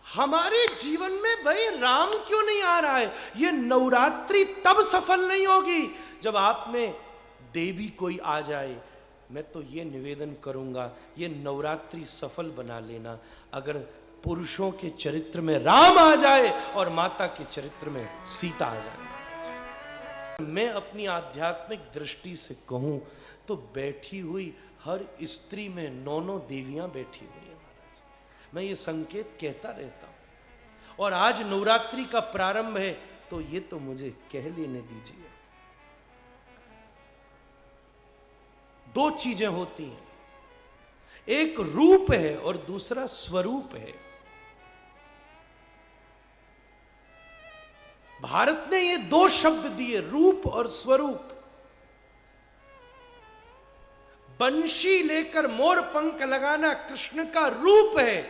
हमारे जीवन में भाई राम क्यों नहीं आ रहा है? ये नवरात्रि तब सफल नहीं होगी जब आप में देवी कोई आ जाए। मैं तो ये निवेदन करूंगा, ये नवरात्रि सफल बना लेना अगर पुरुषों के चरित्र में राम आ जाए और माता के चरित्र में सीता आ जाए। मैं अपनी आध्यात्मिक दृष्टि से कहूं तो बैठी हुई हर स्त्री में 9 देवियां बैठी हुई है महाराज। मैं ये संकेत कहता रहता हूं और आज नवरात्रि का प्रारंभ है तो ये तो मुझे कह लेने दीजिए। 2 चीजें होती हैं, एक रूप है और दूसरा स्वरूप है। भारत ने ये 2 शब्द दिए, रूप और स्वरूप। बंशी लेकर मोर पंख लगाना कृष्ण का रूप है,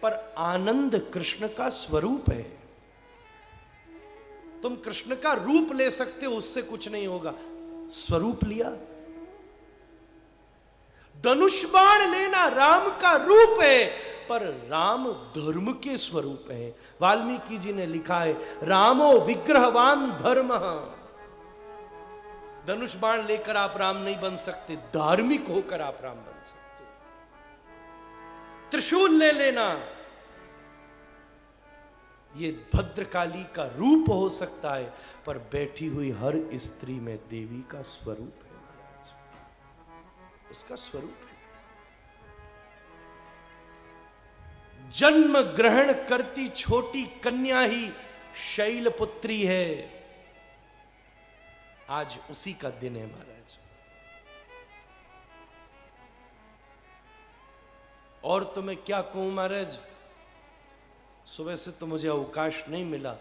पर आनंद कृष्ण का स्वरूप है। तुम कृष्ण का रूप ले सकते हो, उससे कुछ नहीं होगा। स्वरूप लिया, धनुष बाण लेना राम का रूप है, पर राम धर्म के स्वरूप है। वाल्मीकि जी ने लिखा है, रामो विग्रहवान धर्म। धनुष बाण लेकर आप राम नहीं बन सकते, धार्मिक होकर आप राम बन सकते। त्रिशूल ले लेना, ये भद्रकाली का रूप हो सकता है, पर बैठी हुई हर स्त्री में देवी का स्वरूप है महाराज, उसका स्वरूप है। जन्म ग्रहण करती छोटी कन्या ही शैलपुत्री है। आज उसी का दिन है महाराज। और तो मैं क्या कहूं महाराज, सुबह से तो मुझे अवकाश नहीं मिला,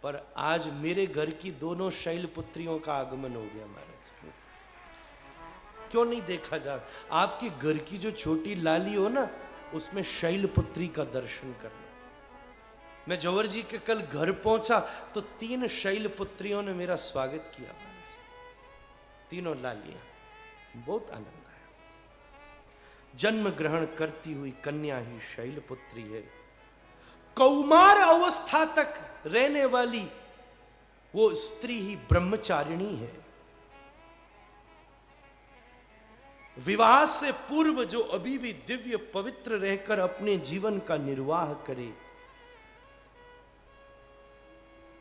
पर आज मेरे घर की दोनों शैलपुत्रियों का आगमन हो गया महाराज। क्यों नहीं देखा जा, आपके घर की जो छोटी लाली हो ना, उसमें शैलपुत्री का दर्शन करना। मैं जौहर जी के कल घर पहुंचा तो 3 शैलपुत्रियों ने मेरा स्वागत किया महाराज, तीनों लालियां, बहुत आनंद आया। जन्म ग्रहण करती हुई कन्या ही शैलपुत्री है। कौमार अवस्था तक रहने वाली वो स्त्री ही ब्रह्मचारिणी है। विवाह से पूर्व जो अभी भी दिव्य पवित्र रहकर अपने जीवन का निर्वाह करे,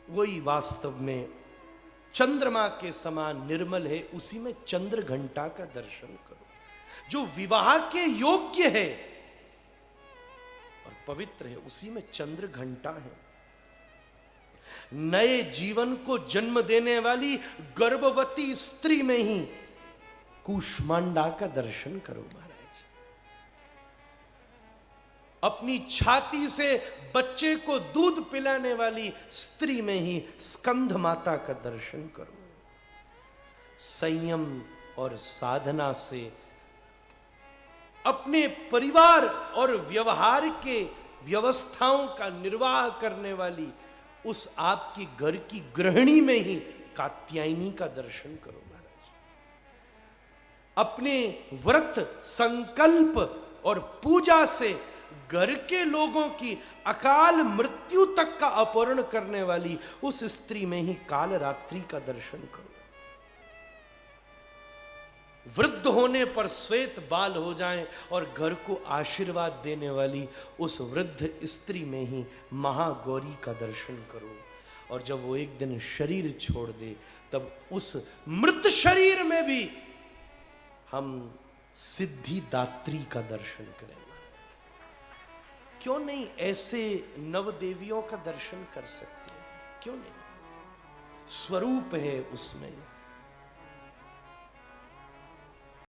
वही वास्तव में चंद्रमा के समान निर्मल है। उसी में चंद्र घंटा का दर्शन करो। जो विवाह के योग्य है और पवित्र है, उसी में चंद्र घंटा है। नए जीवन को जन्म देने वाली गर्भवती स्त्री में ही कूष्मांडा का दर्शन करो महाराज। अपनी छाती से बच्चे को दूध पिलाने वाली स्त्री में ही स्कंध माता का दर्शन करो। संयम और साधना से अपने परिवार और व्यवहार के व्यवस्थाओं का निर्वाह करने वाली उस आपकी घर की गृहिणी में ही कात्यायनी का दर्शन करो महाराज। अपने व्रत, संकल्प और पूजा से घर के लोगों की अकाल मृत्यु तक का अपहरण करने वाली उस स्त्री में ही काल रात्रि का दर्शन करो। वृद्ध होने पर श्वेत बाल हो जाएं और घर को आशीर्वाद देने वाली उस वृद्ध स्त्री में ही महागौरी का दर्शन करो। और जब वो एक दिन शरीर छोड़ दे, तब उस मृत शरीर में भी हम सिद्धिदात्री का दर्शन करें। क्यों नहीं ऐसे नवदेवियों का दर्शन कर सकते हैं? क्यों नहीं? स्वरूप है उसमें।